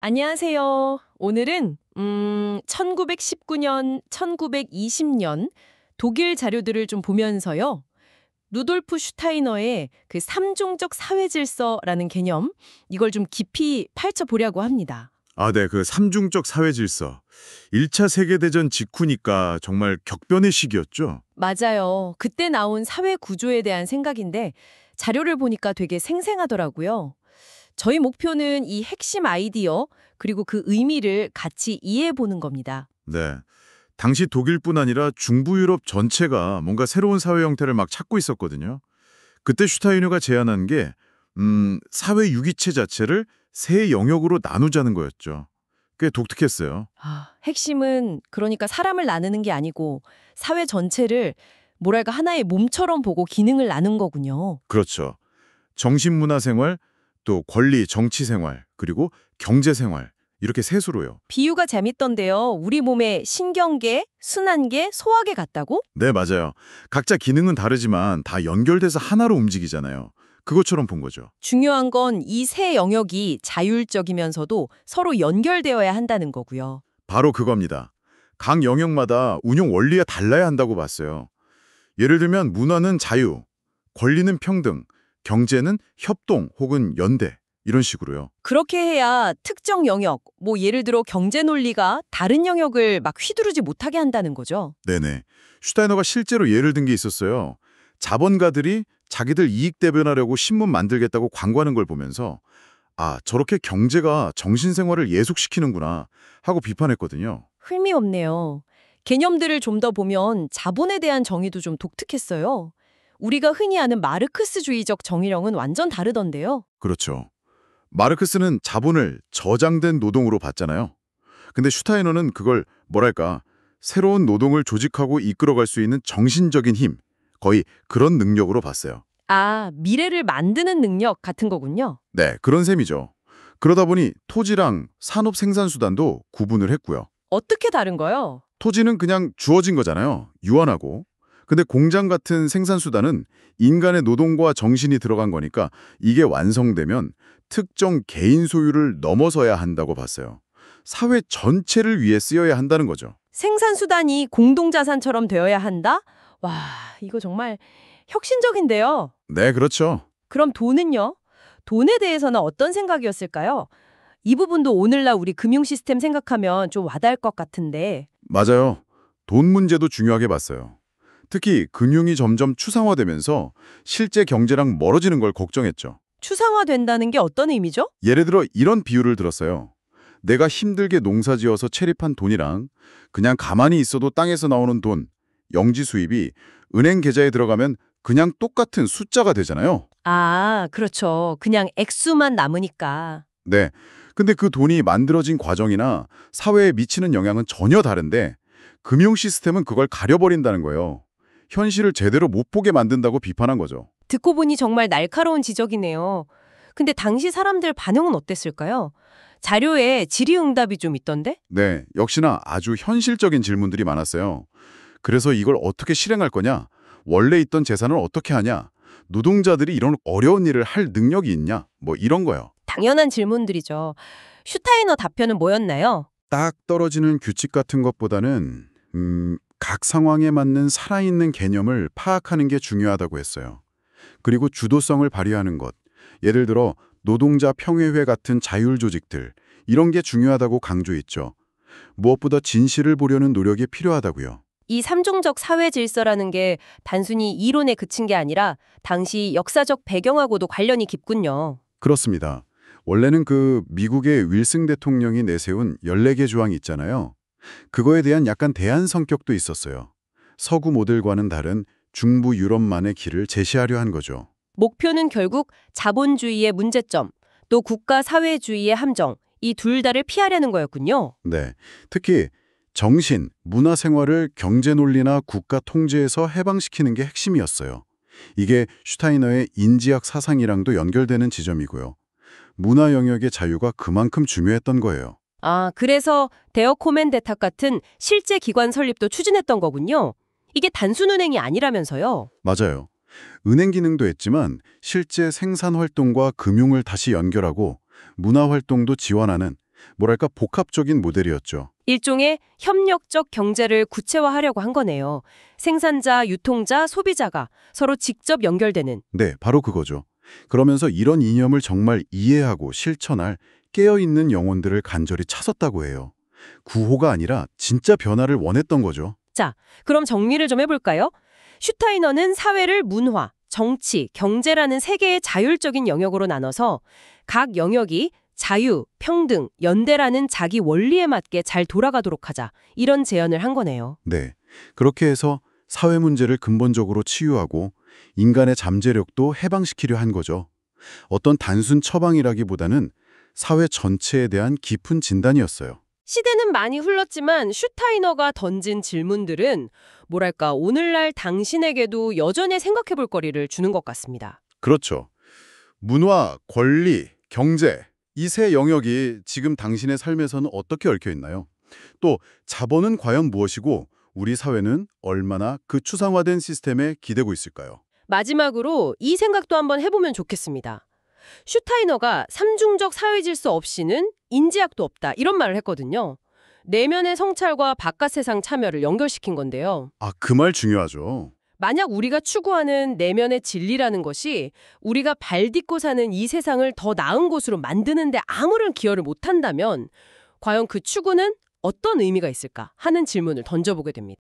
안녕하세요. 오늘은 1919년, 1920년 독일 자료들을 좀 보면서요. 루돌프 슈타이너의 그 삼종적 사회 질서라는 개념, 이걸 좀 깊이 파헤쳐 보려고 합니다. 아, 네. 그 삼중적 사회 질서. 1차 세계대전 직후니까 정말 격변의 시기였죠. 맞아요. 그때 나온 사회 구조에 대한 생각인데 자료를 보니까 되게 생생하더라고요. 저희 목표는 이 핵심 아이디어 그리고 그 의미를 같이 이해해 보는 겁니다. 네. 당시 독일뿐 아니라 중부 유럽 전체가 뭔가 새로운 사회 형태를 막 찾고 있었거든요. 그때 슈타이너가 제안한 게 사회 유기체 자체를 세 영역으로 나누자는 거였죠. 꽤 독특했어요. 핵심은 그러니까 사람을 나누는 게 아니고 사회 전체를 뭐랄까 하나의 몸처럼 보고 기능을 나눈 거군요. 그렇죠. 정신문화생활, 또 권리, 정치생활, 그리고 경제생활 이렇게 셋으로요. 비유가 재밌던데요. 우리 몸에 신경계, 순환계, 소화계 같다고? 네, 맞아요. 각자 기능은 다르지만 다 연결돼서 하나로 움직이잖아요. 그것처럼 본 거죠. 중요한 건 이 세 영역이 자율적이면서도 서로 연결되어야 한다는 거고요. 바로 그겁니다. 각 영역마다 운영 원리가 달라야 한다고 봤어요. 예를 들면 문화는 자유, 권리는 평등, 경제는 협동 혹은 연대 이런 식으로요. 그렇게 해야 특정 영역, 뭐 예를 들어 경제 논리가 다른 영역을 막 휘두르지 못하게 한다는 거죠. 네네. 슈타이너가 실제로 예를 든 게 있었어요. 자본가들이 자기들 이익 대변하려고 신문 만들겠다고 광고하는 걸 보면서 아, 저렇게 경제가 정신생활을 예속시키는구나 하고 비판했거든요. 흥미없네요. 개념들을 좀 더 보면 자본에 대한 정의도 좀 독특했어요. 우리가 흔히 아는 마르크스주의적 정의령은 완전 다르던데요. 그렇죠. 마르크스는 자본을 저장된 노동으로 봤잖아요. 근데 슈타이너는 그걸 뭐랄까 새로운 노동을 조직하고 이끌어갈 수 있는 정신적인 힘, 거의 그런 능력으로 봤어요. 아, 미래를 만드는 능력 같은 거군요. 네, 그런 셈이죠. 그러다 보니 토지랑 산업 생산수단도 구분을 했고요. 어떻게 다른가요? 토지는 그냥 주어진 거잖아요. 유한하고. 근데 공장 같은 생산수단은 인간의 노동과 정신이 들어간 거니까 이게 완성되면 특정 개인 소유를 넘어서야 한다고 봤어요. 사회 전체를 위해 쓰여야 한다는 거죠. 생산수단이 공동자산처럼 되어야 한다? 와, 이거 정말 혁신적인데요. 네, 그렇죠. 그럼 돈은요? 돈에 대해서는 어떤 생각이었을까요? 이 부분도 오늘날 우리 금융 시스템 생각하면 좀 와닿을 것 같은데. 맞아요. 돈 문제도 중요하게 봤어요. 특히 금융이 점점 추상화되면서 실제 경제랑 멀어지는 걸 걱정했죠. 추상화된다는 게 어떤 의미죠? 예를 들어 이런 비유를 들었어요. 내가 힘들게 농사지어서 체립한 돈이랑 그냥 가만히 있어도 땅에서 나오는 돈, 영지 수입이 은행 계좌에 들어가면 그냥 똑같은 숫자가 되잖아요. 아, 그렇죠. 그냥 액수만 남으니까. 네. 근데 그 돈이 만들어진 과정이나 사회에 미치는 영향은 전혀 다른데 금융 시스템은 그걸 가려버린다는 거예요. 현실을 제대로 못 보게 만든다고 비판한 거죠. 듣고 보니 정말 날카로운 지적이네요. 근데 당시 사람들 반응은 어땠을까요? 자료에 질의응답이 좀 있던데? 네, 역시나 아주 현실적인 질문들이 많았어요. 그래서 이걸 어떻게 실행할 거냐? 원래 있던 재산을 어떻게 하냐? 노동자들이 이런 어려운 일을 할 능력이 있냐? 뭐 이런 거요. 당연한 질문들이죠. 슈타이너 답변은 뭐였나요? 딱 떨어지는 규칙 같은 것보다는 각 상황에 맞는 살아있는 개념을 파악하는 게 중요하다고 했어요. 그리고 주도성을 발휘하는 것. 예를 들어 노동자 평의회 같은 자율 조직들. 이런 게 중요하다고 강조했죠. 무엇보다 진실을 보려는 노력이 필요하다고요. 이 삼종적 사회 질서라는 게 단순히 이론에 그친 게 아니라 당시 역사적 배경하고도 관련이 깊군요. 그렇습니다. 원래는 그 미국의 윌슨 대통령이 내세운 14개 조항이 있잖아요. 그거에 대한 약간 대안 성격도 있었어요. 서구 모델과는 다른 중부 유럽만의 길을 제시하려 한 거죠. 목표는 결국 자본주의의 문제점, 또 국가 사회주의의 함정, 이 둘 다를 피하려는 거였군요. 네. 특히 정신, 문화 생활을 경제 논리나 국가 통제에서 해방시키는 게 핵심이었어요. 이게 슈타이너의 인지학 사상이랑도 연결되는 지점이고요. 문화 영역의 자유가 그만큼 중요했던 거예요. 아, 그래서 데어 코멘 대탁 같은 실제 기관 설립도 추진했던 거군요. 이게 단순 은행이 아니라면서요. 맞아요. 은행 기능도 했지만 실제 생산 활동과 금융을 다시 연결하고 문화 활동도 지원하는 뭐랄까 복합적인 모델이었죠. 일종의 협력적 경제를 구체화하려고 한 거네요. 생산자, 유통자, 소비자가 서로 직접 연결되는. 네, 바로 그거죠. 그러면서 이런 이념을 정말 이해하고 실천할 깨어있는 영혼들을 간절히 찾았다고 해요. 구호가 아니라 진짜 변화를 원했던 거죠. 자, 그럼 정리를 좀 해볼까요? 슈타이너는 사회를 문화, 정치, 경제라는 세 개의 자율적인 영역으로 나눠서 각 영역이 자유, 평등, 연대라는 자기 원리에 맞게 잘 돌아가도록 하자. 이런 제안을 한 거네요. 네, 그렇게 해서 사회 문제를 근본적으로 치유하고 인간의 잠재력도 해방시키려 한 거죠. 어떤 단순 처방이라기보다는 사회 전체에 대한 깊은 진단이었어요. 시대는 많이 흘렀지만 슈타이너가 던진 질문들은 뭐랄까 오늘날 당신에게도 여전히 생각해볼 거리를 주는 것 같습니다. 그렇죠. 문화, 권리, 경제 이 세 영역이 지금 당신의 삶에서는 어떻게 얽혀 있나요? 또 자본은 과연 무엇이고 우리 사회는 얼마나 그 추상화된 시스템에 기대고 있을까요? 마지막으로 이 생각도 한번 해보면 좋겠습니다. 슈타이너가 삼중적 사회질서 없이는 인지학도 없다 이런 말을 했거든요. 내면의 성찰과 바깥 세상 참여를 연결시킨 건데요. 아, 그 말 중요하죠. 만약 우리가 추구하는 내면의 진리라는 것이 우리가 발 딛고 사는 이 세상을 더 나은 곳으로 만드는 데 아무런 기여를 못한다면 과연 그 추구는 어떤 의미가 있을까 하는 질문을 던져보게 됩니다.